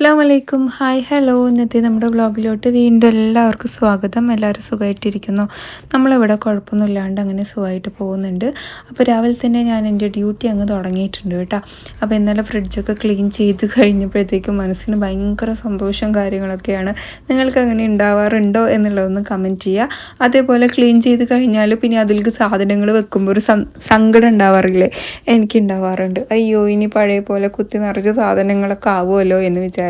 അസ്സലാമലൈക്കും. Hi hello. ഇന്നത്തെ നമ്മുടെ വ്ളോഗിലോട്ട് വീണ്ടും എല്ലാവർക്കും സ്വാഗതം. എല്ലാവരും സുഖമായിട്ടിരിക്കുന്നു. നമ്മളിവിടെ കുഴപ്പമൊന്നുമില്ലാണ്ട് അങ്ങനെ സുഖമായിട്ട് പോകുന്നുണ്ട്. അപ്പോൾ രാവിലെ തന്നെ ഞാൻ എൻ്റെ ഡ്യൂട്ടി അങ്ങ് തുടങ്ങിയിട്ടുണ്ട് കേട്ടോ. അപ്പോൾ ഇന്നലെ ഫ്രിഡ്ജൊക്കെ ക്ലീൻ ചെയ്ത് കഴിഞ്ഞപ്പോഴത്തേക്കും മനസ്സിന് ഭയങ്കര സന്തോഷവും കാര്യങ്ങളൊക്കെയാണ്. നിങ്ങൾക്ക് അങ്ങനെ ഉണ്ടാവാറുണ്ടോ എന്നുള്ളതൊന്ന് കമൻറ്റ് ചെയ്യുക. അതേപോലെ ക്ലീൻ ചെയ്ത് കഴിഞ്ഞാൽ പിന്നെ അതിലേക്ക് സാധനങ്ങൾ വെക്കുമ്പോൾ ഒരു സങ്കടം ഉണ്ടാവാറില്ലേ? എനിക്ക് ഉണ്ടാവാറുണ്ട്. അയ്യോ, ഇനി പഴയ പോലെ കുത്തി നിറച്ച് സാധനങ്ങളൊക്കെ ആവുമല്ലോ എന്ന് വിചാരിച്ചിട്ടുള്ള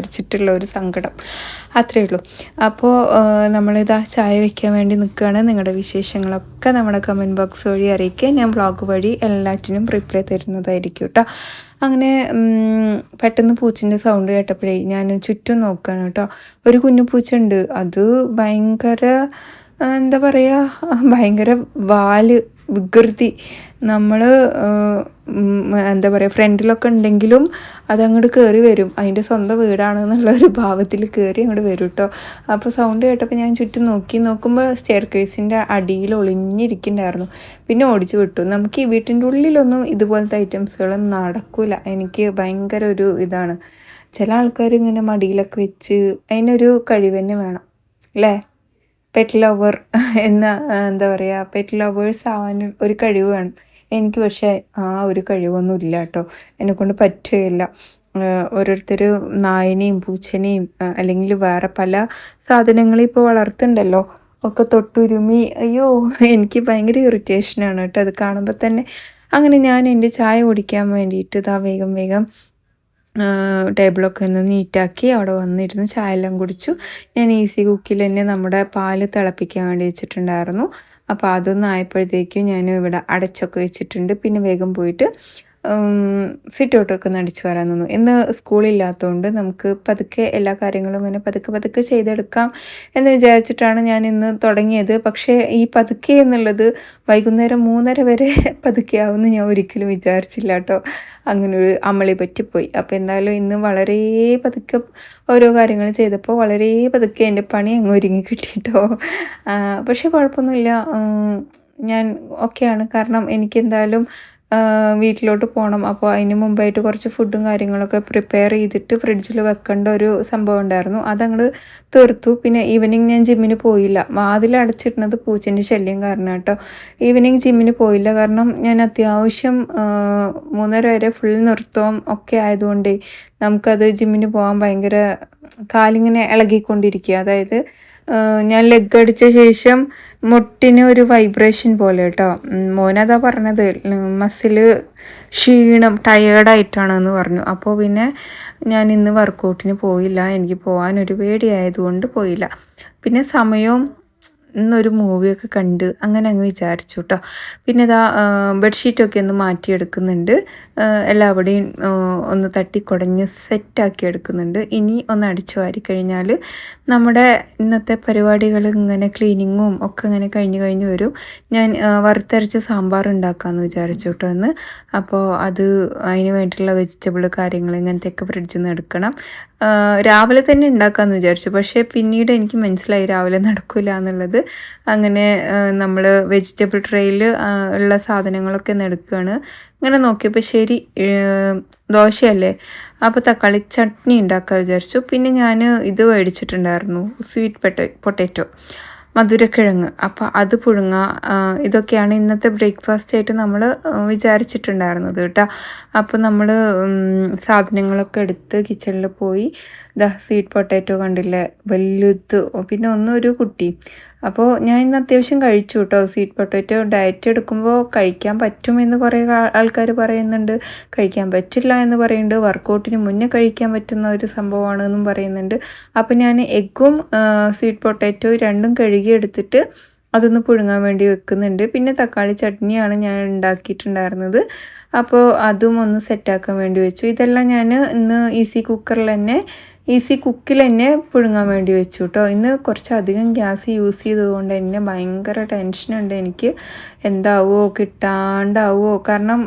ഒരു സങ്കടം, അത്രയേ ഉള്ളൂ. അപ്പോൾ നമ്മളിതാ ചായ വയ്ക്കാൻ വേണ്ടി നിൽക്കുകയാണ്. നിങ്ങളുടെ വിശേഷങ്ങളൊക്കെ നമ്മുടെ കമൻറ്റ് ബോക്സ് വഴി അറിയിക്കുക. ഞാൻ വ്ളോഗ് വഴി എല്ലാറ്റിനും റിപ്ലൈ തരുന്നതായിരിക്കും കേട്ടോ. അങ്ങനെ പെട്ടെന്ന് പൂച്ചിൻ്റെ സൗണ്ട് കേട്ടപ്പോഴേ ഞാൻ ചുറ്റും നോക്കുകയാണ് കേട്ടോ. ഒരു കുഞ്ഞു പൂച്ച ഉണ്ട്. അത് ഭയങ്കര എന്താ പറയുക, ഭയങ്കര വാല് വികൃതി. നമ്മൾ എന്താ പറയുക, ഫ്രണ്ടിലൊക്കെ ഉണ്ടെങ്കിലും അതങ്ങോട്ട് കയറി വരും. അതിൻ്റെ സ്വന്തം വീടാണെന്നുള്ള ഒരു ഭാവത്തിൽ കയറി അങ്ങോട്ട് വരും കേട്ടോ. അപ്പോൾ സൗണ്ട് കേട്ടപ്പോൾ ഞാൻ ചുറ്റും നോക്കുമ്പോൾ സ്റ്റെയർ കേസിൻ്റെ അടിയിൽ ഒളിഞ്ഞിരിക്കുന്നുണ്ടായിരുന്നു. പിന്നെ ഓടിച്ചു വിട്ടു. നമുക്ക് ഈ വീട്ടിൻ്റെ ഉള്ളിലൊന്നും ഇതുപോലത്തെ ഐറ്റംസുകളൊന്നും നടക്കില്ല. എനിക്ക് ഭയങ്കര ഒരു ഇതാണ്. ചില ആൾക്കാർ ഇങ്ങനെ മടിയിലൊക്കെ വെച്ച്, അതിനൊരു കഴിവ് തന്നെ വേണം അല്ലേ? പെറ്റ് ലവർ എന്ന എന്താ പറയുക, പെറ്റ് ലവേഴ്സ് ആവാൻ ഒരു കഴിവ് വേണം. എനിക്ക് പക്ഷേ ആ ഒരു കഴിവൊന്നും ഇല്ല കേട്ടോ. എന്നെക്കൊണ്ട് പറ്റുകയില്ല. ഓരോരുത്തർ നായനെയും പൂച്ചനെയും അല്ലെങ്കിൽ വേറെ പല സാധനങ്ങളും ഇപ്പോൾ വളർത്തുന്നുണ്ടല്ലോ, ഒക്കെ തൊട്ടുരുമി. അയ്യോ, എനിക്ക് ഭയങ്കര ഇറിറ്റേഷനാണ് കേട്ടോ അത് കാണുമ്പോൾ തന്നെ. അങ്ങനെ ഞാൻ എൻ്റെ ചായ കുടിക്കാൻ വേണ്ടിയിട്ട് ഇതാ വേഗം ടേബിളൊക്കെ ഒന്ന് നീറ്റാക്കി അവിടെ വന്നിരുന്ന് ചായ എല്ലാം കുടിച്ചു. ഞാൻ ഈസി കുക്കിൽ തന്നെ നമ്മുടെ പാല് തിളപ്പിക്കാൻ വേണ്ടി വെച്ചിട്ടുണ്ടായിരുന്നു. അപ്പോൾ അതൊന്നും ആയപ്പോഴത്തേക്കും ഞാൻ ഇവിടെ അടച്ചൊക്കെ വെച്ചിട്ടുണ്ട്. പിന്നെ വേഗം പോയിട്ട് സിറ്റൗട്ടൊക്കെ ഒന്ന് അടിച്ചു വരാൻ നിന്നു. ഇന്ന് സ്കൂളില്ലാത്തതുകൊണ്ട് നമുക്ക് പതുക്കെ എല്ലാ കാര്യങ്ങളും ഇങ്ങനെ പതുക്കെ ചെയ്തെടുക്കാം എന്ന് വിചാരിച്ചിട്ടാണ് ഞാൻ ഇന്ന് തുടങ്ങിയത്. പക്ഷേ ഈ പതുക്കെ എന്നുള്ളത് വൈകുന്നേരം 3:30 വരെ പതുക്കെയാവുമെന്ന് ഞാൻ ഒരിക്കലും വിചാരിച്ചില്ല കേട്ടോ. അങ്ങനെ ഒരു അമളി പറ്റിപ്പോയി. അപ്പോൾ എന്തായാലും ഇന്ന് വളരെ പതുക്കെ ഓരോ കാര്യങ്ങൾ ചെയ്തപ്പോൾ വളരെ പതുക്കെ എൻ്റെ പണി അങ്ങ് ഒരുങ്ങി കിട്ടിയിട്ടോ. പക്ഷേ കുഴപ്പമൊന്നുമില്ല, ഞാൻ ഓക്കെയാണ്. കാരണം എനിക്കെന്തായാലും വീട്ടിലോട്ട് പോകണം. അപ്പോൾ അതിന് മുമ്പായിട്ട് കുറച്ച് ഫുഡും കാര്യങ്ങളൊക്കെ പ്രിപ്പയർ ചെയ്തിട്ട് ഫ്രിഡ്ജിൽ വെക്കേണ്ട ഒരു സംഭവം ഉണ്ടായിരുന്നു. അതങ്ങോട്ട് തീർത്തു. പിന്നെ ഈവനിങ് ഞാൻ ജിമ്മിന് പോയില്ല. വാതിലടച്ചിടുന്നത് പൂച്ചൻ്റെ ശല്യം കാരണം കേട്ടോ. ഈവനിങ് ജിമ്മിന് പോയില്ല. കാരണം ഞാൻ അത്യാവശ്യം 3:30 വരെ ഫുൾ നൃത്തവും ഒക്കെ ആയതുകൊണ്ട് നമുക്കത് ജിമ്മിന് പോകാൻ ഭയങ്കര കാലിങ്ങനെ ഇളകിക്കൊണ്ടിരിക്കുക. അതായത് ഞാൻ ലെഗ് അടിച്ച ശേഷം മുട്ടിന് ഒരു വൈബ്രേഷൻ പോലെ കേട്ടോ. മോനതാ പറഞ്ഞത്, മസിൽ ക്ഷീണം ടയേർഡായിട്ടാണെന്ന് പറഞ്ഞു. അപ്പോൾ പിന്നെ ഞാൻ ഇന്ന് വർക്കൗട്ടിന് പോയില്ല. എനിക്ക് പോകാനൊരു പേടിയായതുകൊണ്ട് പോയില്ല. പിന്നെ സമയവും ഇന്നൊരു മൂവിയൊക്കെ കണ്ട് അങ്ങനെ അങ്ങ് വിചാരിച്ചു കേട്ടോ. പിന്നെ ഇതാ ബെഡ്ഷീറ്റൊക്കെ ഒന്ന് മാറ്റിയെടുക്കുന്നുണ്ട്. എല്ലാവിടെയും ഒന്ന് തട്ടിക്കുടഞ്ഞ് സെറ്റാക്കി എടുക്കുന്നുണ്ട്. ഇനി ഒന്ന് അടിച്ചു വാരിക്കഴിഞ്ഞാൽ നമ്മുടെ ഇന്നത്തെ പരിപാടികൾ ഇങ്ങനെ ക്ലീനിങ്ങും ഒക്കെ ഇങ്ങനെ കഴിഞ്ഞ് വരും. ഞാൻ വറുത്തരച്ച സാമ്പാർ ഉണ്ടാക്കാമെന്ന് വിചാരിച്ചു കേട്ടോ ഇന്ന്. അപ്പോൾ അതിന് വേണ്ടിയിട്ടുള്ള വെജിറ്റബിൾ കാര്യങ്ങൾ ഇങ്ങനത്തെയൊക്കെ ഫ്രിഡ്ജിൽ നിന്ന് എടുക്കണം. രാവിലെ തന്നെ ഉണ്ടാക്കാമെന്ന് വിചാരിച്ചു. പക്ഷേ പിന്നീട് എനിക്ക് മനസ്സിലായി രാവിലെ നടക്കില്ല എന്നുള്ളത്. അങ്ങനെ നമ്മൾ വെജിറ്റബിൾ ട്രേയിൽ ഉള്ള സാധനങ്ങളൊക്കെ ഒന്ന് എടുക്കുകയാണ്. ഇങ്ങനെ നോക്കിയപ്പോൾ ശരി, ദോശയല്ലേ, അപ്പോൾ തക്കാളി ചട്നി ഉണ്ടാക്കാൻ വിചാരിച്ചു. പിന്നെ ഞാൻ ഇത് മേടിച്ചിട്ടുണ്ടായിരുന്നു, സ്വീറ്റ് പൊട്ടാറ്റോ, മധുരക്കിഴങ്ങ്. അപ്പോൾ അത് പുഴുങ്ങുക. ഇതൊക്കെയാണ് ഇന്നത്തെ ബ്രേക്ക്ഫാസ്റ്റ് ആയിട്ട് നമ്മൾ വിചാരിച്ചിട്ടുണ്ടായിരുന്നത് കേട്ടോ. അപ്പോൾ നമ്മൾ സാധനങ്ങളൊക്കെ എടുത്ത് കിച്ചണിൽ പോയി. സ്വീറ്റ് പൊട്ടാറ്റോ കണ്ടില്ലേ, വലുത്. പിന്നെ ഒരു കുട്ടി. അപ്പോൾ ഞാൻ ഇന്ന് അത്യാവശ്യം കഴിച്ചു കേട്ടോ. സ്വീറ്റ് പൊട്ടാറ്റോ ഡയറ്റ് എടുക്കുമ്പോൾ കഴിക്കാൻ പറ്റുമെന്ന് കുറേ ആൾക്കാർ പറയുന്നുണ്ട്, കഴിക്കാൻ പറ്റില്ല എന്ന് പറയുന്നുണ്ട്, വർക്കൗട്ടിന് മുന്നേ കഴിക്കാൻ പറ്റുന്ന ഒരു സംഭവമാണെന്നും പറയുന്നുണ്ട്. അപ്പോൾ ഞാൻ എഗ്ഗും സ്വീറ്റ് പൊട്ടാറ്റോ രണ്ടും കഴുകിയെടുത്തിട്ട് അതൊന്ന് പുഴുങ്ങാൻ വേണ്ടി വെക്കുന്നുണ്ട്. പിന്നെ തക്കാളി ചട്നിയാണ് ഞാൻ ഉണ്ടാക്കിയിട്ടുണ്ടായിരുന്നത്. അപ്പോൾ അതും ഒന്ന് സെറ്റാക്കാൻ വേണ്ടി വെച്ചു. ഇതെല്ലാം ഞാൻ ഇന്ന് ഈസി കുക്കിൽ തന്നെ പുഴുങ്ങാൻ വേണ്ടി വെച്ചു കേട്ടോ. ഇന്ന് കുറച്ചധികം ഗ്യാസ് യൂസ് ചെയ്തതുകൊണ്ട് തന്നെ ഭയങ്കര ടെൻഷനുണ്ട് എനിക്ക്. എന്താവോ കിട്ടാണ്ടാവോ, കാരണം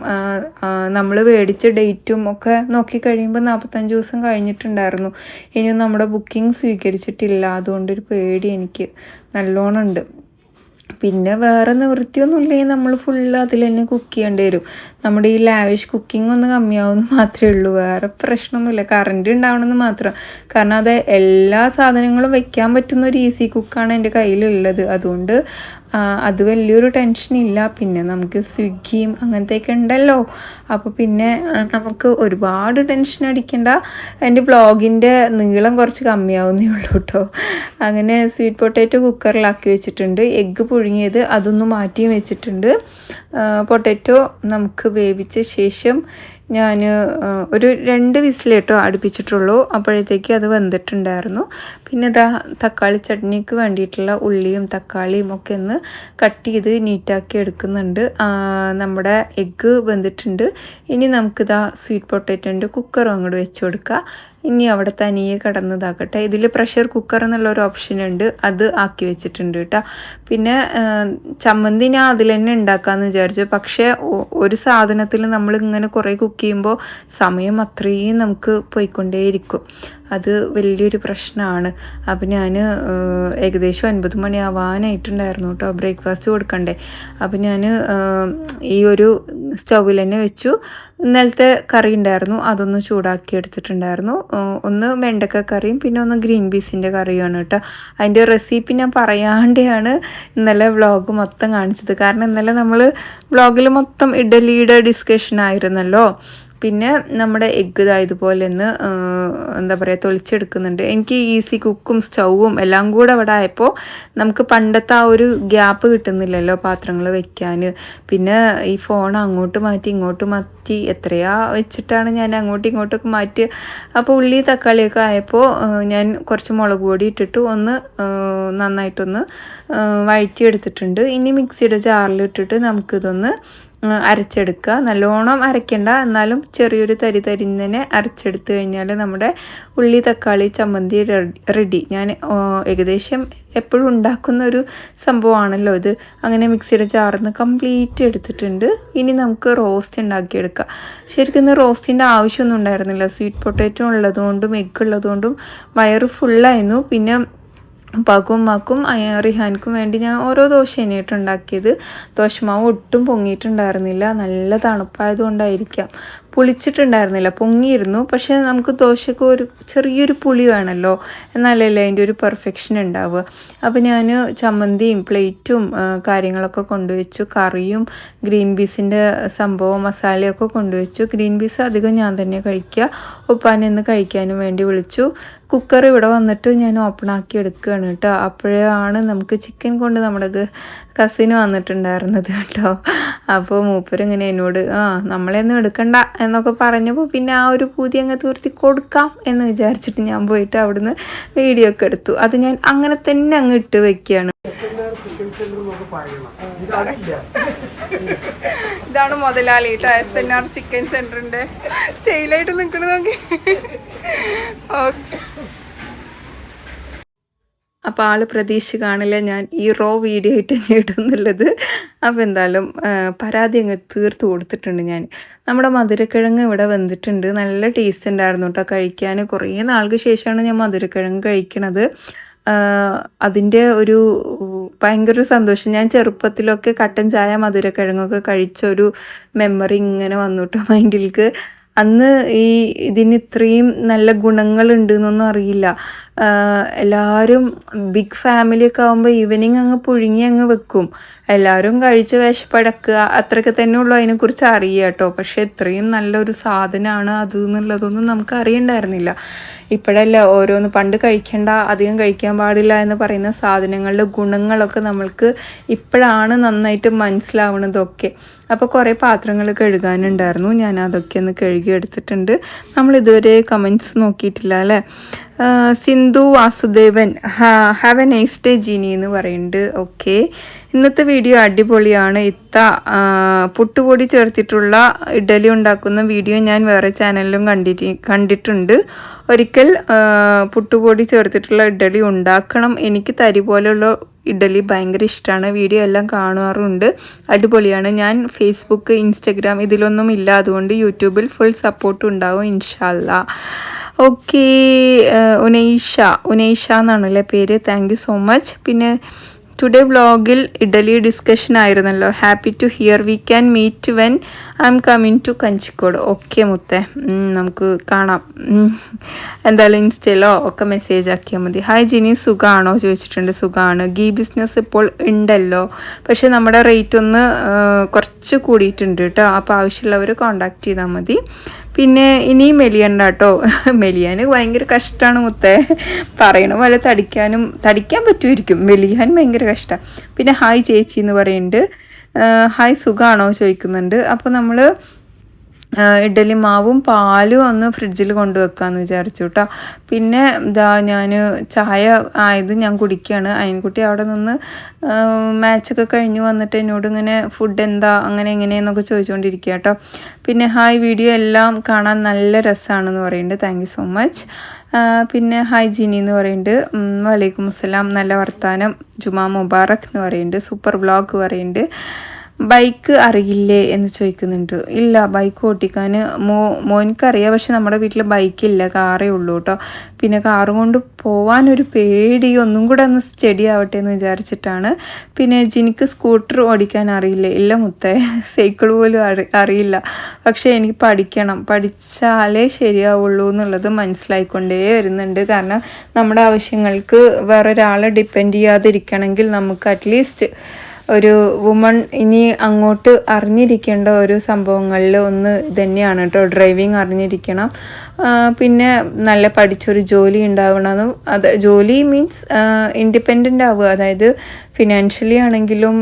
നമ്മൾ മേടിച്ച ഡേറ്റും ഒക്കെ നോക്കി കഴിയുമ്പോൾ 45 ദിവസം കഴിഞ്ഞിട്ടുണ്ടായിരുന്നു. ഇനിയും നമ്മുടെ ബുക്കിംഗ് സ്വീകരിച്ചിട്ടില്ല. അതുകൊണ്ടൊരു പേടി എനിക്ക് നല്ലോണം ഉണ്ട്. പിന്നെ വേറെ നിവൃത്തിയൊന്നുമില്ലെങ്കിൽ നമ്മൾ ഫുള്ള് അതിൽ തന്നെ കുക്ക് ചെയ്യേണ്ടി വരും. നമ്മുടെ ഈ ലാവിഷ് കുക്കിംഗ് ഒന്ന് കമ്മിയാവുമെന്ന് മാത്രമേ ഉള്ളൂ, വേറെ പ്രശ്നമൊന്നുമില്ല. കറണ്ട് ഉണ്ടാവണമെന്ന് മാത്രം. കാരണം അത് എല്ലാ സാധനങ്ങളും വെക്കാൻ പറ്റുന്ന ഒരു ഈസി കുക്കാണ് എൻ്റെ കയ്യിലുള്ളത്. അതുകൊണ്ട് അത് വലിയൊരു ടെൻഷനില്ല. പിന്നെ നമുക്ക് സ്വിഗ്ഗിയും അങ്ങനത്തെയൊക്കെ ഉണ്ടല്ലോ. അപ്പോൾ പിന്നെ നമുക്ക് ഒരുപാട് ടെൻഷൻ അടിക്കേണ്ട. എൻ്റെ ബ്ലോഗിൻ്റെ നീളം കുറച്ച് കമ്മിയാവുന്നേ ഉള്ളൂ കേട്ടോ. അങ്ങനെ സ്വീറ്റ് പൊട്ടാറ്റോ കുക്കറിലാക്കി വെച്ചിട്ടുണ്ട്. എഗ്ഗ് പുഴുങ്ങിയത് അതൊന്ന് മാറ്റിയും വെച്ചിട്ടുണ്ട്. പൊട്ടാറ്റോ നമുക്ക് വേവിച്ച ശേഷം ഞാൻ ഒരു 2 വിസിൽ കേട്ടോ അടുപ്പിച്ചിട്ടുള്ളൂ. അപ്പോഴത്തേക്ക് അത് വെന്തിട്ടുണ്ടായിരുന്നു. പിന്നെ ഇതാ തക്കാളി ചട്നിക്ക് വേണ്ടിയിട്ടുള്ള ഉള്ളിയും തക്കാളിയും ഒക്കെ ഒന്ന് കട്ട് ചെയ്ത് നീറ്റാക്കി എടുക്കുന്നുണ്ട്. നമ്മുടെ എഗ്ഗ് വെന്തിട്ടുണ്ട്. ഇനി നമുക്കിതാ സ്വീറ്റ് പൊട്ടാറ്റോൻ്റെ കുക്കറും അങ്ങോട്ട് വെച്ച് കൊടുക്കുക. ഇനി അവിടെ തനിയെ കിടന്നതാക്കട്ടെ. ഇതിൽ പ്രഷർ കുക്കർ എന്നുള്ളൊരു ഓപ്ഷൻ ഉണ്ട്, അത് ആക്കി വെച്ചിട്ടുണ്ട് കേട്ടോ. പിന്നെ ചമ്മന്തി ഞാൻ അതിൽ തന്നെ ഉണ്ടാക്കാമെന്ന് വിചാരിച്ചു. പക്ഷേ ഒരു സാധനത്തിൽ നമ്മളിങ്ങനെ കുറേ കുക്ക് ചെയ്യുമ്പോൾ സമയം അത്രയും നമുക്ക് പോയിക്കൊണ്ടേയിരിക്കും. അത് വലിയൊരു പ്രശ്നമാണ്. അപ്പോൾ ഞാൻ ഏകദേശം 9 മണി ആവാനായിട്ടുണ്ടായിരുന്നു കേട്ടോ, ബ്രേക്ക്ഫാസ്റ്റ് കൊടുക്കണ്ടേ. അപ്പോൾ ഞാൻ ഈ ഒരു സ്റ്റൗവിൽ തന്നെ വെച്ചു. ഇന്നലത്തെ കറി ഉണ്ടായിരുന്നു, അതൊന്ന് ചൂടാക്കി എടുത്തിട്ടുണ്ടായിരുന്നു. ഒന്ന് വെണ്ടക്ക കറിയും പിന്നെ ഒന്ന് ഗ്രീൻ പീസിൻ്റെ കറിയുമാണ് കേട്ടോ. അതിൻ്റെ റെസിപ്പി ഞാൻ പറയാണ്ടെയാണ് ഇന്നലെ വ്ളോഗ് മൊത്തം കാണിച്ചത്. കാരണം ഇന്നലെ നമ്മൾ വ്ളോഗിൽ മൊത്തം ഇഡലിയുടെ ഡിസ്കഷൻ ആയിരുന്നല്ലോ. പിന്നെ നമ്മുടെ എഗ്ഗ് ഇതുപോലെ ഒന്ന് എന്താ പറയുക തൊളിച്ചെടുക്കുന്നുണ്ട്. എനിക്ക് ഈസി കുക്കും സ്റ്റൗവും എല്ലാം കൂടെ അവിടെ ആയപ്പോൾ നമുക്ക് പണ്ടത്തെ ആ ഒരു ഗ്യാപ്പ് കിട്ടുന്നില്ലല്ലോ പാത്രങ്ങൾ വെക്കാൻ. പിന്നെ ഈ ഫോൺ അങ്ങോട്ട് മാറ്റി ഇങ്ങോട്ട് മാറ്റി എത്രയാ വെച്ചിട്ടാണ് ഞാൻ അങ്ങോട്ടും ഇങ്ങോട്ടൊക്കെ മാറ്റി. അപ്പോൾ ഉള്ളി തക്കാളിയൊക്കെ ആയപ്പോൾ ഞാൻ കുറച്ച് മുളക് പൊടി ഇട്ടിട്ട് ഒന്ന് നന്നായിട്ടൊന്ന് വഴറ്റിയെടുത്തിട്ടുണ്ട്. ഇനി മിക്സിയുടെ ജാറിലിട്ടിട്ട് നമുക്കിതൊന്ന് അരച്ചെടുക്കുക. നല്ലോണം അരയ്ക്കേണ്ട, എന്നാലും ചെറിയൊരു തരിതരിങ്ങനെ അരച്ചെടുത്ത് കഴിഞ്ഞാൽ നമ്മുടെ ഉള്ളി തക്കാളി ചമ്മന്തി റെഡി. ഞാൻ ഏകദേശം എപ്പോഴും ഉണ്ടാക്കുന്ന ഒരു സംഭവമാണല്ലോ ഇത്. അങ്ങനെ മിക്സിയുടെ ജാറിൽ നിന്ന് കംപ്ലീറ്റ് എടുത്തിട്ടുണ്ട്. ഇനി നമുക്ക് റോസ്റ്റ് ഉണ്ടാക്കിയെടുക്കാം. ശരിക്കും റോസ്റ്റിൻ്റെ ആവശ്യമൊന്നും ഉണ്ടായിരുന്നില്ല. സ്വീറ്റ് പൊട്ടാറ്റോ ഉള്ളതുകൊണ്ടും എഗ്ഗ് ഉള്ളതുകൊണ്ടും വയറ് ഫുള്ളായിരുന്നു. പിന്നെ ഉപ്പാക്കും റിഹാൻക്കും വേണ്ടി ഞാൻ ഓരോ ദോശ തന്നെയായിട്ട് ഉണ്ടാക്കിയത്. ദോശമാവ് ഒട്ടും പൊങ്ങിയിട്ടുണ്ടായിരുന്നില്ല, നല്ല തണുപ്പായതുകൊണ്ടായിരിക്കാം. പുളിച്ചിട്ടുണ്ടായിരുന്നില്ല, പൊങ്ങിയിരുന്നു. പക്ഷേ നമുക്ക് ദോശക്ക് ഒരു ചെറിയൊരു പുളി വേണമല്ലോ, എന്നാലല്ലേ അതിൻ്റെ ഒരു പെർഫെക്ഷൻ ഉണ്ടാവുക. അപ്പോൾ ഞാൻ ചമ്മന്തിയും പ്ലേറ്റും കാര്യങ്ങളൊക്കെ കൊണ്ടുവച്ചു. കറിയും ഗ്രീൻ പീസിൻ്റെ സംഭവം മസാലയൊക്കെ കൊണ്ടുവച്ചു. ഗ്രീൻ പീസ് അധികം ഞാൻ തന്നെ കഴിക്കുക. ഉപ്പാനെ ഒന്ന് കഴിക്കാനും വേണ്ടി വിളിച്ചു. കുക്കർ ഇവിടെ വന്നിട്ട് ഞാൻ ഓപ്പൺ ആക്കി എടുക്കുകയാണ് കേട്ടോ. അപ്പോഴാണ് നമുക്ക് ചിക്കൻ കൊണ്ട് നമ്മുടെ കസിന് വന്നിട്ടുണ്ടായിരുന്നത് കേട്ടോ. അപ്പോൾ മൂപ്പരിങ്ങനെ എന്നോട് നമ്മളെയൊന്നും എടുക്കണ്ട എന്നൊക്കെ പറഞ്ഞപ്പോൾ പിന്നെ ആ ഒരു പൂതി അങ്ങ് തീർത്തി കൊടുക്കാം എന്ന് വിചാരിച്ചിട്ട് ഞാൻ പോയിട്ട് അവിടുന്ന് വീഡിയോ ഒക്കെ എടുത്തു. അത് ഞാൻ അങ്ങനെ തന്നെ അങ്ങ് ഇട്ട് വെക്കുകയാണ്. ഇതാണ് മുതലാളി കേട്ടോ, SNR ചിക്കൻ സെൻറ്ററിൻ്റെ സ്റ്റൈലായിട്ട് നിൽക്കണ നോക്കി. ഓക്കെ, അപ്പോൾ ആൾ പ്രതീക്ഷ കാണില്ല ഞാൻ ഈ റോ വീഡിയോ ആയിട്ട് തന്നെ ഇടുന്നുള്ളത്. അപ്പോൾ എന്തായാലും പരാതി അങ്ങ് തീർത്ത് കൊടുത്തിട്ടുണ്ട് ഞാൻ. നമ്മുടെ മധുരക്കിഴങ്ങ് ഇവിടെ വന്നിട്ടുണ്ട്. നല്ല ടേസ്റ്റ് ഉണ്ടായിരുന്നു കേട്ടോ കഴിക്കാൻ. കുറേ നാൾക്ക് ശേഷമാണ് ഞാൻ മധുരക്കിഴങ്ങ് കഴിക്കണത്. അതിൻ്റെ ഒരു ഭയങ്കര സന്തോഷം. ഞാൻ ചെറുപ്പത്തിലൊക്കെ കട്ടൻ ചായ മധുരക്കിഴങ്ങൊക്കെ കഴിച്ചൊരു മെമ്മറി ഇങ്ങനെ വന്നു കേട്ടോ മൈൻഡിലേക്ക്. അന്ന് ഇതിന് ഇത്രയും നല്ല ഗുണങ്ങളുണ്ട് എന്നൊന്നും അറിയില്ല. എല്ലാവരും ബിഗ് ഫാമിലിയൊക്കെ ആകുമ്പോൾ ഈവനിങ് അങ്ങ് പുഴുങ്ങി അങ്ങ് വെക്കും. എല്ലാവരും കഴിച്ച് വിശപ്പടക്കുക, അത്രയൊക്കെ തന്നെ ഉള്ളൂ അതിനെക്കുറിച്ച് അറിയുക കേട്ടോ. പക്ഷേ ഇത്രയും നല്ലൊരു സാധനമാണ് അത് എന്നുള്ളതൊന്നും നമുക്ക് അറിയണ്ടായിരുന്നില്ല. ഇപ്പോഴല്ല ഓരോന്ന്, പണ്ട് കഴിക്കേണ്ട, അധികം കഴിക്കാൻ പാടില്ല എന്ന് പറയുന്ന സാധനങ്ങളുടെ ഗുണങ്ങളൊക്കെ നമ്മൾക്ക് ഇപ്പോഴാണ് നന്നായിട്ട് മനസ്സിലാവുന്നതൊക്കെ. അപ്പോൾ കുറേ പാത്രങ്ങൾ കഴുകാനുണ്ടായിരുന്നു, ഞാൻ അതൊക്കെ ഒന്ന് കഴുകി എടുത്തിട്ടുണ്ട്. നമ്മളിതുവരെ കമൻറ്റ്സ് നോക്കിയിട്ടില്ല അല്ലേ. Sindhu Vasudevan have a nice day Jeeni എന്ന് പറയുന്നുണ്ട്. ഓക്കെ, ഇന്നത്തെ വീഡിയോ അടിപൊളിയാണ്. പുട്ടുപൊടി ചേർത്തിട്ടുള്ള ഇഡലി ഉണ്ടാക്കുന്ന വീഡിയോ ഞാൻ വേറെ ചാനലിലും കണ്ടിട്ടുണ്ട്. ഒരിക്കൽ പുട്ടുപൊടി ചേർത്തിട്ടുള്ള ഇഡലി ഉണ്ടാക്കണം. എനിക്ക് തരി പോലെയുള്ള ഇഡലി ഭയങ്കര ഇഷ്ടമാണ്. വീഡിയോ എല്ലാം കാണാറുണ്ട്, അടിപൊളിയാണ്. ഞാൻ ഫേസ്ബുക്ക് ഇൻസ്റ്റഗ്രാം ഇതിലൊന്നും ഇല്ല, അതുകൊണ്ട് യൂട്യൂബിൽ ഫുൾ സപ്പോർട്ട് ഉണ്ടാവും ഇൻഷാ അല്ലാ. ഓക്കെ, ഉനൈഷ എന്നാണല്ലേ പേര്. Thank you so much. പിന്നെ ടുഡേ വ്ളോഗിൽ ഇഡലി ഡിസ്കഷൻ ആയിരുന്നല്ലോ. Happy to hear. We can meet when I am coming to Kanjikode. Okay മുത്തേ, നമുക്ക് കാണാം. എന്തായാലും ഇൻസ്റ്റയിലോ ഒക്കെ മെസ്സേജ് ആക്കിയാൽ മതി. ഹായ് ജിനി, സുഖമാണോ ചോദിച്ചിട്ടുണ്ട്. സുഖമാണ്. ഗീ ബിസിനസ് ഇപ്പോൾ ഉണ്ടല്ലോ, പക്ഷേ നമ്മുടെ റേറ്റ് ഒന്ന് കുറച്ച് കൂടിയിട്ടുണ്ട് കേട്ടോ. അപ്പോൾ ആവശ്യമുള്ളവർ കോണ്ടാക്ട് ചെയ്താൽ മതി. പിന്നെ ഇനിയും മെലിയണ്ട കേട്ടോ. മെലിയാൻ ഭയങ്കര കഷ്ടമാണ് മുത്തേ. പറയണ പോലെ തടിക്കാൻ പറ്റുമായിരിക്കും, മെലിയാൻ ഭയങ്കര കഷ്ടമാണ്. പിന്നെ ഹായ് ചേച്ചി എന്ന് പറയുന്നുണ്ട്. ഹായ് സുഖമാണോ ചോദിക്കുന്നുണ്ട്. അപ്പോൾ നമ്മൾ ഇഡലി മാവും പാലും ഒന്ന് ഫ്രിഡ്ജിൽ കൊണ്ടുവെക്കാമെന്ന് വിചാരിച്ചു കേട്ടോ. പിന്നെ ഇതാ ഞാൻ ചായ ആയത് ഞാൻ കുടിക്കുകയാണ്. അയൻകുട്ടി അവിടെ നിന്ന് മാച്ചൊക്കെ കഴിഞ്ഞ് വന്നിട്ട് എന്നോട് ഇങ്ങനെ ഫുഡ് എന്താ അങ്ങനെ എങ്ങനെയെന്നൊക്കെ ചോദിച്ചുകൊണ്ടിരിക്കുക കേട്ടോ. പിന്നെ ഹായ്, വീഡിയോ എല്ലാം കാണാൻ നല്ല രസമാണെന്ന് പറയുന്നുണ്ട്. Thank you so much. പിന്നെ ഹായ് ജിനി എന്ന് പറയുന്നുണ്ട്. വലൈക്കും അസ്സലാം, നല്ല വർത്താനം, ജുമാ മുബാറക് എന്ന് പറയുന്നുണ്ട്. സൂപ്പർ വ്ളോഗ് പറയുന്നുണ്ട്. ബൈക്ക് അറിയില്ലേ എന്ന് ചോദിക്കുന്നുണ്ട്. ഇല്ല, ബൈക്ക് ഓട്ടിക്കാൻ മോനിക്കറിയാം, പക്ഷെ നമ്മുടെ വീട്ടിൽ ബൈക്കില്ല, കാറേ ഉള്ളൂ കേട്ടോ. പിന്നെ കാറും കൊണ്ട് പോകാനൊരു പേടി, ഒന്നും കൂടെ ഒന്ന് സ്റ്റഡി ആവട്ടെ എന്ന് വിചാരിച്ചിട്ടാണ്. പിന്നെ ജിനിക്ക് സ്കൂട്ടർ ഓടിക്കാൻ അറിയില്ലേ? ഇല്ല മുത്തേ, സൈക്കിൾ പോലും അറിയില്ല. പക്ഷേ എനിക്ക് പഠിച്ചാലേ ശരിയാവുള്ളൂ എന്നുള്ളത് മനസ്സിലായിക്കൊണ്ടേ വരുന്നുണ്ട്. കാരണം നമ്മുടെ ആവശ്യങ്ങൾക്ക് വേറൊരാളെ ഡിപ്പെൻഡ് ചെയ്യാതിരിക്കണമെങ്കിൽ നമുക്ക് അറ്റ്ലീസ്റ്റ് ഒരു വുമൺ ഇനി അങ്ങോട്ട് അറിഞ്ഞിരിക്കേണ്ട ഒരു സംഭവങ്ങളിൽ ഒന്ന് തന്നെയാണ് കേട്ടോ, ഡ്രൈവിങ് അറിഞ്ഞിരിക്കണം. പിന്നെ നല്ല പഠിച്ചൊരു ജോലി ഉണ്ടാവണം. അത് ജോലി മീൻസ് ഇൻഡിപെൻഡൻ്റ് ആവുക, അതായത് ഫിനാൻഷ്യലി ആണെങ്കിലും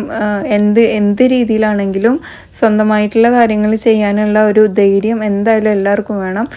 എന്ത് രീതിയിലാണെങ്കിലും സ്വന്തമായിട്ടുള്ള കാര്യങ്ങൾ ചെയ്യാനുള്ള ഒരു ധൈര്യം എന്തായാലും എല്ലാവർക്കും വേണം.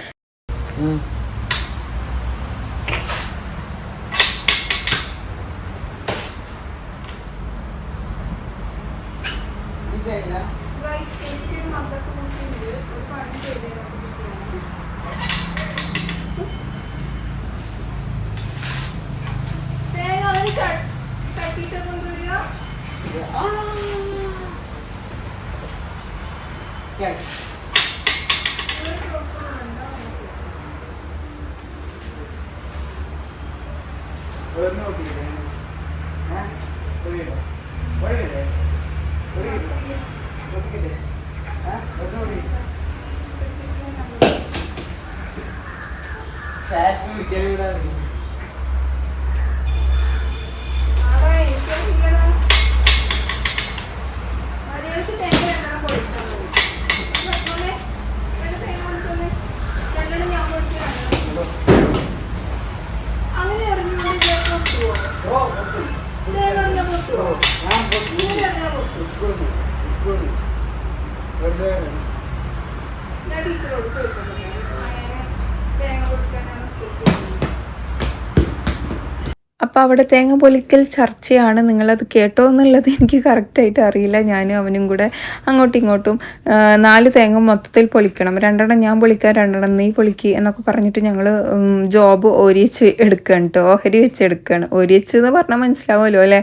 അപ്പോൾ അവിടെ തേങ്ങ പൊളിക്കൽ ചർച്ചയാണ്. നിങ്ങളത് കേട്ടോ എന്നുള്ളത് എനിക്ക് കറക്റ്റായിട്ട് അറിയില്ല. ഞാനും അവനും കൂടെ അങ്ങോട്ടും ഇങ്ങോട്ടും 4 തേങ്ങ മൊത്തത്തിൽ പൊളിക്കണം. 2 ഞാൻ പൊളിക്കാം, 2 നീ പൊളിക്കുക എന്നൊക്കെ പറഞ്ഞിട്ട് ഞങ്ങൾ ജോബ് ഓരിയച്ച് എടുക്കുകയാണ് കേട്ടോ. ഓഹരി വെച്ച് എടുക്കുകയാണ്. ഓരിയച്ച് എന്ന് പറഞ്ഞാൽ മനസ്സിലാവുമല്ലോ അല്ലേ.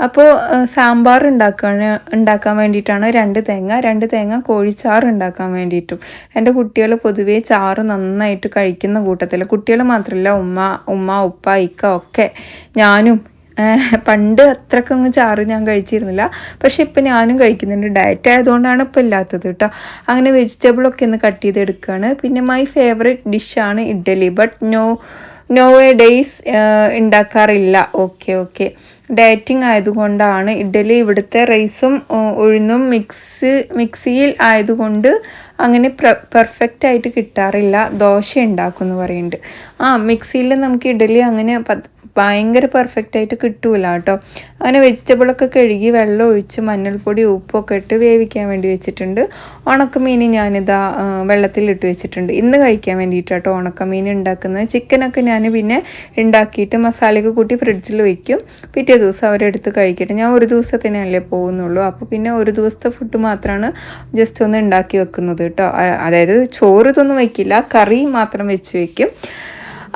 അപ്പോൾ സാമ്പാർ ഉണ്ടാക്കാൻ വേണ്ടിയിട്ടാണ് 2 തേങ്ങ കോഴിച്ചാറ് ഉണ്ടാക്കാൻ വേണ്ടിയിട്ടും. എൻ്റെ കുട്ടികൾ പൊതുവേ ചാറ് നന്നായിട്ട് കഴിക്കുന്ന കൂട്ടത്തിൽ, കുട്ടികൾ മാത്രമല്ല, ഉമ്മ ഉപ്പ ഇക്ക ഒക്കെ, ഞാനും പണ്ട് അത്രക്കൊന്നും ചാറ് ഞാൻ കഴിച്ചിരുന്നില്ല, പക്ഷെ ഇപ്പം ഞാനും കഴിക്കുന്നുണ്ട്. ഡയറ്റ് ആയതുകൊണ്ടാണ് ഇപ്പം ഇല്ലാത്തത് കേട്ടോ. അങ്ങനെ വെജിറ്റബിളൊക്കെ ഒന്ന് കട്ട് ചെയ്തെടുക്കുകയാണ്. പിന്നെ മൈ ഫേവറേറ്റ് ഡിഷാണ് idli, but nowadays ഉണ്ടാക്കാറില്ല. ഓക്കെ ഡയറ്റിംഗ് ആയതുകൊണ്ടാണ്. ഇഡ്ഡലി ഇവിടുത്തെ റൈസും ഉഴുന്നും മിക്സിയിൽ ആയതുകൊണ്ട് അങ്ങനെ പെർഫെക്റ്റ് ആയിട്ട് കിട്ടാറില്ല. ദോശ ഉണ്ടാക്കും എന്ന് പറയുന്നുണ്ട്. മിക്സിയിൽ നമുക്ക് ഇഡ്ഡലി അങ്ങനെ ഭയങ്കര പെർഫെക്റ്റ് ആയിട്ട് കിട്ടൂല കേട്ടോ. അങ്ങനെ വെജിറ്റബിളൊക്കെ കഴുകി വെള്ളം ഒഴിച്ച് മഞ്ഞൾപ്പൊടി ഉപ്പൊക്കെ ഇട്ട് വേവിക്കാൻ വേണ്ടി വെച്ചിട്ടുണ്ട്. ഉണക്കമീൻ ഞാനിതാ വെള്ളത്തിലിട്ട് വെച്ചിട്ടുണ്ട്. ഇന്ന് കഴിക്കാൻ വേണ്ടിയിട്ട് കേട്ടോ ഉണക്കമീൻ ഉണ്ടാക്കുന്നത്. ചിക്കനൊക്കെ ഞാൻ പിന്നെ ഉണ്ടാക്കിയിട്ട് മസാലയൊക്കെ കൂട്ടി ഫ്രിഡ്ജിൽ വയ്ക്കും. പിറ്റേ ദിവസം അവരെടുത്ത് കഴിക്കട്ടെ. ഞാൻ ഒരു ദിവസത്തിനല്ലേ പോകുന്നുള്ളൂ, അപ്പോൾ പിന്നെ ഒരു ദിവസത്തെ ഫുഡ് മാത്രമാണ് ജസ്റ്റ് ഒന്ന് ഉണ്ടാക്കി വെക്കുന്നത് കേട്ടോ. അതായത് ചോറ് ഇതൊന്നും വയ്ക്കില്ല, കറി മാത്രം വെച്ച് വയ്ക്കും.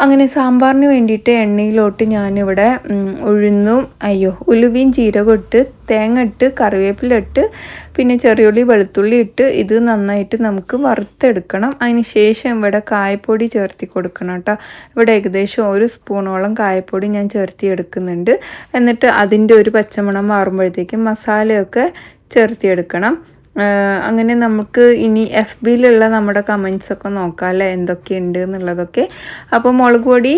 അങ്ങനെ സാമ്പാറിന് വേണ്ടിയിട്ട് എണ്ണയിലോട്ട് ഞാനിവിടെ ഉലുവയും ജീരകം ഇട്ട് തേങ്ങ ഇട്ട് കറിവേപ്പില ഇട്ട് പിന്നെ ചെറിയുള്ളി വെളുത്തുള്ളി ഇട്ട് ഇത് നന്നായിട്ട് നമുക്ക് വറുത്തെടുക്കണം. അതിന് ശേഷം ഇവിടെ കായപ്പൊടി ചേർത്തി കൊടുക്കണം കേട്ടോ. ഇവിടെ ഏകദേശം 1 സ്പൂണോളം കായപ്പൊടി ഞാൻ ചേർത്തി എടുക്കുന്നുണ്ട്. എന്നിട്ട് അതിൻ്റെ ഒരു പച്ചമണം മാറുമ്പോഴത്തേക്കും മസാലയൊക്കെ ചേർത്തിയെടുക്കണം. അങ്ങനെ നമുക്ക് ഇനി FBയിലുള്ള നമ്മുടെ കമൻസൊക്കെ നോക്കാം അല്ലേ, എന്തൊക്കെയുണ്ട് എന്നുള്ളതൊക്കെ. അപ്പോൾ മുളക് പൊടി,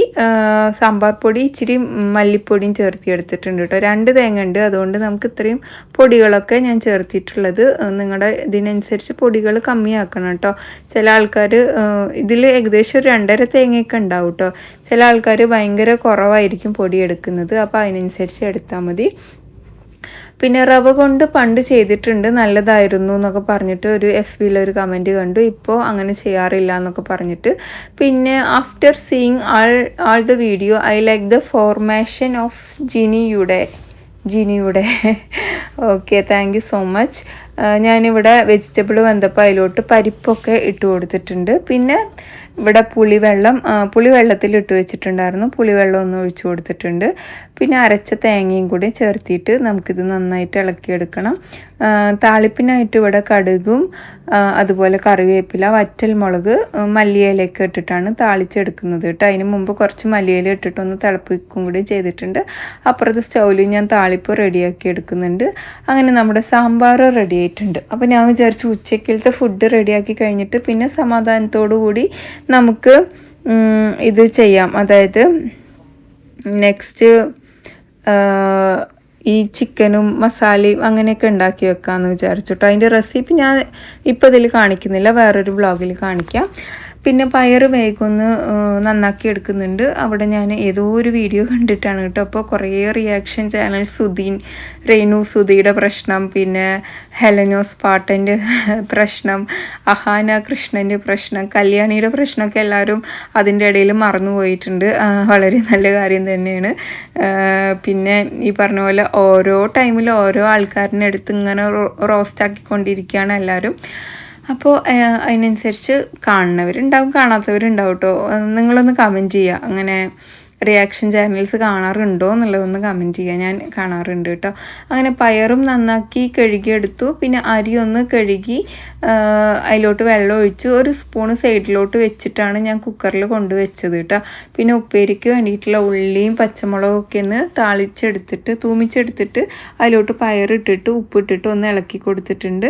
സാമ്പാർ പൊടി, ഇച്ചിരി മല്ലിപ്പൊടിയും ചേർത്തിയെടുത്തിട്ടുണ്ട് കേട്ടോ. 2 തേങ്ങ ഉണ്ട്, അതുകൊണ്ട് നമുക്ക് ഇത്രയും പൊടികളൊക്കെ ഞാൻ ചേർത്തിട്ടുള്ളത്. നിങ്ങളുടെ ഇതിനനുസരിച്ച് പൊടികൾ കമ്മിയാക്കണം കേട്ടോ. ചില ആൾക്കാർ ഇതിൽ ഏകദേശം ഒരു 2.5 തേങ്ങയൊക്കെ ഉണ്ടാവും കേട്ടോ. ചില ആൾക്കാർ ഭയങ്കര കുറവായിരിക്കും പൊടി എടുക്കുന്നത്, അപ്പോൾ അതിനനുസരിച്ച് എടുത്താൽ മതി. പിന്നെ റവ കൊണ്ട് പണ്ട് ചെയ്തിട്ടുണ്ട്, നല്ലതായിരുന്നു എന്നൊക്കെ പറഞ്ഞിട്ട് ഒരു FBയിൽ ഒരു കമൻറ്റ് കണ്ടു. ഇപ്പോൾ അങ്ങനെ ചെയ്യാറില്ല എന്നൊക്കെ പറഞ്ഞിട്ട്. പിന്നെ after seeing all the video I like the formation of ജിനിയുടെ okay, thank you so much. ഞാനിവിടെ വെജിറ്റബിൾ വന്നപ്പോൾ അതിലോട്ട് പരിപ്പൊക്കെ ഇട്ട് കൊടുത്തിട്ടുണ്ട്. പിന്നെ ഇവിടെ പുളിവെള്ളത്തിൽ ഇട്ട് വെച്ചിട്ടുണ്ടായിരുന്നു, പുളിവെള്ളം ഒന്ന് ഒഴിച്ചു കൊടുത്തിട്ടുണ്ട്. പിന്നെ അരച്ച തേങ്ങയും കൂടി ചേർത്തിട്ട് നമുക്കിത് നന്നായിട്ട് ഇളക്കിയെടുക്കണം. താളിപ്പിനായിട്ട് ഇവിടെ കടുകും അതുപോലെ കറിവേപ്പില, വറ്റൽമുളക്, മല്ലിയിലയൊക്കെ ഇട്ടിട്ടാണ് താളിച്ചെടുക്കുന്നത് കേട്ടോ. അതിന് മുമ്പ് കുറച്ച് മല്ലിയില ഇട്ടിട്ടൊന്ന് തിളപ്പിക്കും കൂടി ചെയ്തിട്ടുണ്ട്. അപ്പുറത്തെ സ്റ്റൗവിൽ ഞാൻ താളിപ്പ് റെഡിയാക്കി എടുക്കുന്നുണ്ട്. അങ്ങനെ നമ്മുടെ സാമ്പാർ റെഡി ആയിട്ടുണ്ട്. അപ്പോൾ ഞാൻ വിചാരിച്ചു ഉച്ചക്കലത്തെ ഫുഡ് റെഡിയാക്കി കഴിഞ്ഞിട്ട് പിന്നെ സമാധാനത്തോടു കൂടി നമുക്ക് ഇത് ചെയ്യാം. അതായത് നെക്സ്റ്റ് ഈ ചിക്കനും മസാലയും അങ്ങനെയൊക്കെ ഉണ്ടാക്കി വെക്കാമെന്ന് വിചാരിച്ചിട്ടോ. അതിൻ്റെ റെസിപ്പി ഞാൻ ഇപ്പോൾ ഇതിൽ കാണിക്കുന്നില്ല, വേറൊരു വ്ളോഗിൽ കാണിക്കാം. പിന്നെ പയർ വേഗമൊന്ന് നന്നാക്കി എടുക്കുന്നുണ്ട്. അവിടെ ഞാൻ ഏതോ ഒരു വീഡിയോ കണ്ടിട്ടാണ് കേട്ടോ. അപ്പോൾ കുറേ റിയാക്ഷൻ ചാനൽ, സുധിയുടെ പ്രശ്നം, പിന്നെ ഹെലനോസ് പാട്ടൻ്റെ പ്രശ്നം, അഹാന കൃഷ്ണൻ്റെ പ്രശ്നം, കല്യാണിയുടെ പ്രശ്നമൊക്കെ എല്ലാവരും അതിൻ്റെ ഇടയിൽ മറന്നുപോയിട്ടുണ്ട്. വളരെ നല്ല കാര്യം തന്നെയാണ്. പിന്നെ ഈ പറഞ്ഞ പോലെ ഓരോ ടൈമിൽ ഓരോ ആൾക്കാരിനെ എടുത്ത് ഇങ്ങനെ റോസ്റ്റാക്കിക്കൊണ്ടിരിക്കുകയാണ് എല്ലാവരും. അപ്പോൾ അതിനനുസരിച്ച് കാണുന്നവരുണ്ടാവും, കാണാത്തവരുണ്ടാവും കേട്ടോ. നിങ്ങളൊന്ന് കമൻറ്റ് ചെയ്യുക, അങ്ങനെ റിയാക്ഷൻ ചാനൽസ് കാണാറുണ്ടോ എന്നുള്ളതൊന്ന് കമൻറ്റ് ചെയ്യുക. ഞാൻ കാണാറുണ്ട് കേട്ടോ. അങ്ങനെ പയറും നന്നാക്കി കഴുകിയെടുത്തു. പിന്നെ അരി ഒന്ന് കഴുകി അതിലോട്ട് വെള്ളം ഒഴിച്ച് 1 സ്പൂണ് സൈഡിലോട്ട് വെച്ചിട്ടാണ് ഞാൻ കുക്കറിൽ കൊണ്ടുവച്ചത് കേട്ടോ. പിന്നെ ഉപ്പേരിക്ക് വേണ്ടിയിട്ടുള്ള ഉള്ളിയും പച്ചമുളകൊക്കെ ഒന്ന് തൂമിച്ചെടുത്തിട്ട് അതിലോട്ട് പയറിട്ടിട്ട് ഉപ്പിട്ടിട്ട് ഒന്ന് ഇളക്കി കൊടുത്തിട്ടുണ്ട്.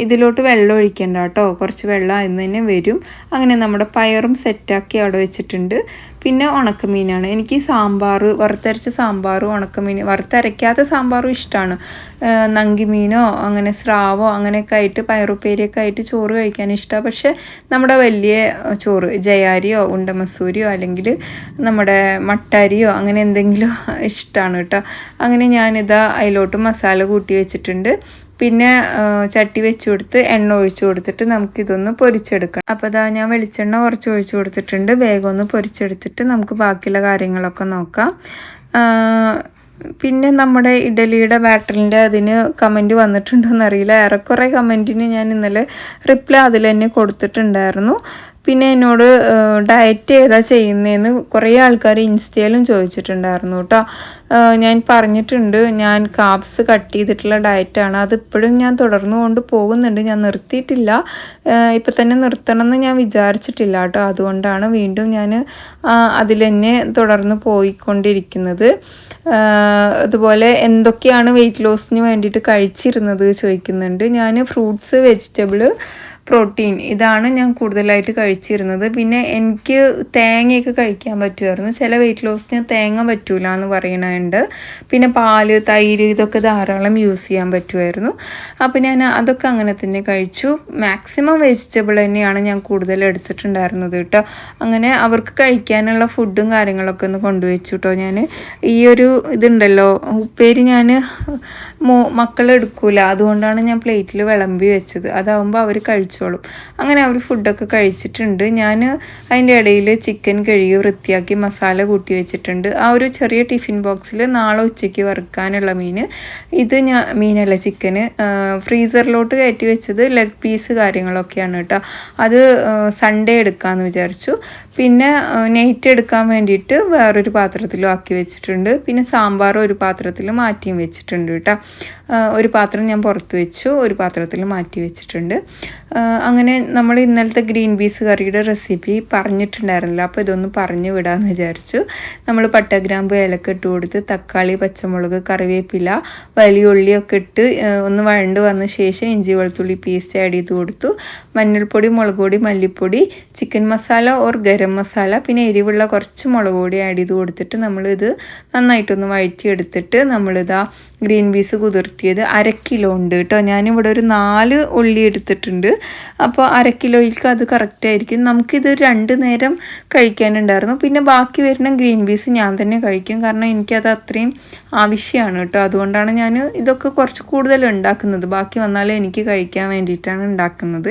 ഇതിലോട്ട് വെള്ളം ഒഴിക്കണ്ട കേട്ടോ, കുറച്ച് വെള്ളം അതിൽ തന്നെ വരും. അങ്ങനെ നമ്മുടെ പയറും സെറ്റാക്കി അവിടെ വെച്ചിട്ടുണ്ട്. പിന്നെ ഉണക്കമീനാണ്. എനിക്ക് സാമ്പാർ, വറുത്തരച്ച സാമ്പാറും ഉണക്കമീൻ, വറുത്തരയ്ക്കാത്ത സാമ്പാറും ഇഷ്ടമാണ്. നങ്കിമീനോ അങ്ങനെ സ്രാവോ അങ്ങനെയൊക്കെ ആയിട്ട് പയറുപ്പേരിയൊക്കെ ആയിട്ട് ചോറ് കഴിക്കാൻ ഇഷ്ടമാണ്. പക്ഷേ നമ്മുടെ വലിയ ചോറ് ജയാരിയോ ഉണ്ടമസൂരിയോ അല്ലെങ്കിൽ നമ്മുടെ മട്ടരിയോ അങ്ങനെ എന്തെങ്കിലും ഇഷ്ടമാണ് കേട്ടോ. അങ്ങനെ ഞാനിതാ അതിലോട്ട് മസാല കൂട്ടി വെച്ചിട്ടുണ്ട്. പിന്നെ ചട്ടി വെച്ച് കൊടുത്ത് എണ്ണ ഒഴിച്ചു കൊടുത്തിട്ട് നമുക്കിതൊന്ന് പൊരിച്ചെടുക്കണം. അപ്പോൾ ഇതാ ഞാൻ വെളിച്ചെണ്ണ കുറച്ച് ഒഴിച്ചു കൊടുത്തിട്ടുണ്ട്. വേഗം ഒന്ന് പൊരിച്ചെടുത്തിട്ട് നമുക്ക് ബാക്കിയുള്ള കാര്യങ്ങളൊക്കെ നോക്കാം. പിന്നെ നമ്മുടെ ഇഡലിയുടെ ബാറ്ററിൻ്റെ അതിന് കമൻറ്റ് വന്നിട്ടുണ്ടോയെന്നറിയില്ല. ഏറെക്കുറെ കമൻറ്റിന് ഞാൻ ഇന്നലെ റിപ്ലൈ അതിൽ തന്നെ കൊടുത്തിട്ടുണ്ടായിരുന്നു. പിന്നെ എന്നോട് ഡയറ്റ് ഏതാ ചെയ്യുന്നതെന്ന് കുറേ ആൾക്കാർ ഇൻസ്റ്റയിലും ചോദിച്ചിട്ടുണ്ടായിരുന്നു കേട്ടോ. ഞാൻ പറഞ്ഞിട്ടുണ്ട്, ഞാൻ കാർബ്സ് കട്ട് ചെയ്തിട്ടുള്ള ഡയറ്റാണ്. അതിപ്പോഴും ഞാൻ തുടർന്നു കൊണ്ട് പോകുന്നുണ്ട്, ഞാൻ നിർത്തിയിട്ടില്ല. ഇപ്പം തന്നെ നിർത്തണം എന്ന് ഞാൻ വിചാരിച്ചിട്ടില്ല കേട്ടോ. അതുകൊണ്ടാണ് വീണ്ടും ഞാൻ അതിൽ തന്നെ തുടർന്ന് പോയിക്കൊണ്ടിരിക്കുന്നത്. അതുപോലെ എന്തൊക്കെയാണ് വെയിറ്റ് ലോസിന് വേണ്ടിയിട്ട് കഴിച്ചിരുന്നത് ചോദിക്കുന്നുണ്ട്. ഞാൻ ഫ്രൂട്ട്സ്, വെജിറ്റബിൾ, പ്രോട്ടീൻ ഇതാണ് ഞാൻ കൂടുതലായിട്ട് കഴിച്ചിരുന്നത്. പിന്നെ എനിക്ക് തേങ്ങയൊക്കെ കഴിക്കാൻ പറ്റുമായിരുന്നു. ചില വെയിറ്റ് ലോസിന് തേങ്ങ പറ്റൂല എന്ന് പറയുന്നുണ്ട്. പിന്നെ പാല്, തൈര് ഇതൊക്കെ ധാരാളം യൂസ് ചെയ്യാൻ പറ്റുമായിരുന്നു. അപ്പോൾ ഞാൻ അതൊക്കെ അങ്ങനെ തന്നെ കഴിച്ചു. മാക്സിമം വെജിറ്റബിൾ തന്നെയാണ് ഞാൻ കൂടുതൽ എടുത്തിട്ടുണ്ടായിരുന്നത് കേട്ടോ. അങ്ങനെ അവർക്ക് കഴിക്കാനുള്ള ഫുഡും കാര്യങ്ങളൊക്കെ ഒന്ന് കൊണ്ടുവച്ചു കേട്ടോ. ഞാൻ ഈ ഒരു ഇതുണ്ടല്ലോ ഉപ്പേരി ഞാൻ മക്കളെടുക്കൂല, അതുകൊണ്ടാണ് ഞാൻ പ്ലേറ്റിൽ വിളമ്പി വെച്ചത്. അതാവുമ്പോൾ അവർ കഴിച്ചു കഴിച്ചോളും. അങ്ങനെ അവർ ഫുഡൊക്കെ കഴിച്ചിട്ടുണ്ട്. ഞാൻ അതിൻ്റെ ഇടയിൽ ചിക്കൻ കഴുകി വൃത്തിയാക്കി മസാല കൂട്ടി വെച്ചിട്ടുണ്ട്. ആ ഒരു ചെറിയ ടിഫിൻ ബോക്സിൽ നാളെ ഉച്ചയ്ക്ക് വറുക്കാനുള്ള ഇത് മീനല്ല ചിക്കന് ഫ്രീസറിലോട്ട് കയറ്റി വെച്ചത് ലെഗ് പീസ് കാര്യങ്ങളൊക്കെയാണ് കേട്ടോ. അത് സൺഡേ എടുക്കാമെന്ന് വിചാരിച്ചു. പിന്നെ നൈറ്റ് എടുക്കാൻ വേണ്ടിയിട്ട് വേറൊരു പാത്രത്തിലും ആക്കി വെച്ചിട്ടുണ്ട്. പിന്നെ സാമ്പാർ ഒരു പാത്രത്തിൽ മാറ്റിയും വെച്ചിട്ടുണ്ട് കേട്ടോ. ഒരു പാത്രം ഞാൻ പുറത്ത് വെച്ചു, ഒരു പാത്രത്തിൽ മാറ്റി വെച്ചിട്ടുണ്ട്. അങ്ങനെ നമ്മൾ ഇന്നലത്തെ ഗ്രീൻ പീസ് കറിയുടെ റെസിപ്പി പറഞ്ഞിട്ടുണ്ടായിരുന്നില്ല, അപ്പോൾ ഇതൊന്ന് പറഞ്ഞു വിടാമെന്ന് വിചാരിച്ചു. നമ്മൾ പട്ട, ഗ്രാമ്പ്, ഏലക്ക ഇട്ട് കൊടുത്ത് തക്കാളി, പച്ചമുളക്, കറിവേപ്പില, വലിയ ഉള്ളിയൊക്കെ ഇട്ട് ഒന്ന് വഴണ്ട് വന്ന ശേഷം ഇഞ്ചി വെളുത്തുള്ളി പേസ്റ്റ് ആഡ് ചെയ്ത് കൊടുത്തു. മഞ്ഞൾപ്പൊടി, മുളക് പൊടി, മല്ലിപ്പൊടി, ചിക്കൻ മസാല ഓർ ഗരം മസാല, പിന്നെ എരിവുള്ള കുറച്ച് മുളക് പൊടി ആഡ് ചെയ്ത് കൊടുത്തിട്ട് നമ്മളിത് നന്നായിട്ടൊന്ന് വഴറ്റിയെടുത്തിട്ട് നമ്മളിതാ ഗ്രീൻ പീസ് കുതിർത്തിയത് 1/2 കിലോ ഉണ്ട് കേട്ടോ. ഞാനിവിടെ ഒരു 4 ഉള്ളി എടുത്തിട്ടുണ്ട്. അപ്പോൾ 1/2 കിലോയിലേക്ക് അത് കറക്റ്റായിരിക്കും. നമുക്കിത് 2 നേരം കഴിക്കാനുണ്ടായിരുന്നു. പിന്നെ ബാക്കി വരുന്ന ഗ്രീൻ പീസ് ഞാൻ തന്നെ കഴിക്കും, കാരണം എനിക്കത് അത്രയും ആവശ്യമാണ് കേട്ടോ. അതുകൊണ്ടാണ് ഞാൻ ഇതൊക്കെ കുറച്ച് കൂടുതൽ ഉണ്ടാക്കുന്നത്. ബാക്കി വന്നാലും എനിക്ക് കഴിക്കാൻ വേണ്ടിയിട്ടാണ് ഉണ്ടാക്കുന്നത്.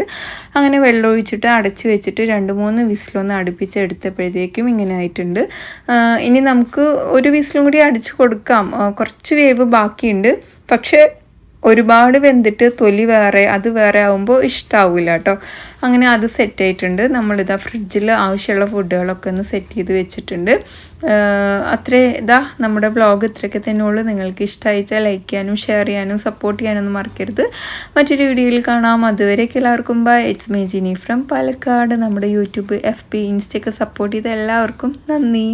അങ്ങനെ വെള്ളം ഒഴിച്ചിട്ട് അടച്ച് വെച്ചിട്ട് 2-3 വിസിലൊന്ന് അടുപ്പിച്ചെടുത്തപ്പോഴത്തേക്കും ഇങ്ങനെ ആയിട്ടുണ്ട്. ഇനി നമുക്ക് ഒരു വിസിലും കൂടി അടിച്ചു കൊടുക്കാം. കുറച്ച് വേവ് ബാക്കിയുണ്ട്, പക്ഷേ ഒരുപാട് വെന്തിട്ട് തൊലി വേറെ അത് വേറെ ആകുമ്പോൾ ഇഷ്ടമാവില്ല കേട്ടോ. അങ്ങനെ അത് സെറ്റായിട്ടുണ്ട്. നമ്മളിതാ ഫ്രിഡ്ജിൽ ആവശ്യമുള്ള ഫുഡുകളൊക്കെ ഒന്ന് സെറ്റ് ചെയ്ത് വെച്ചിട്ടുണ്ട്. നമ്മുടെ വ്ളോഗ് ഇത്രയൊക്കെ തന്നെ ഉള്ളൂ. നിങ്ങൾക്ക് ഇഷ്ടമായിച്ചാൽ ലൈക്ക് ചെയ്യാനും ഷെയർ ചെയ്യാനും സപ്പോർട്ട് ചെയ്യാനൊന്നും മറക്കരുത്. മറ്റൊരു വീഡിയോയിൽ കാണാം. അതുവരേക്കും എല്ലാവർക്കും bye. It's me Jini from Palakkad. നമ്മുടെ യൂട്യൂബ്, FB, ഇൻസ്റ്റയൊക്കെ സപ്പോർട്ട് ചെയ്ത എല്ലാവർക്കും നന്ദി.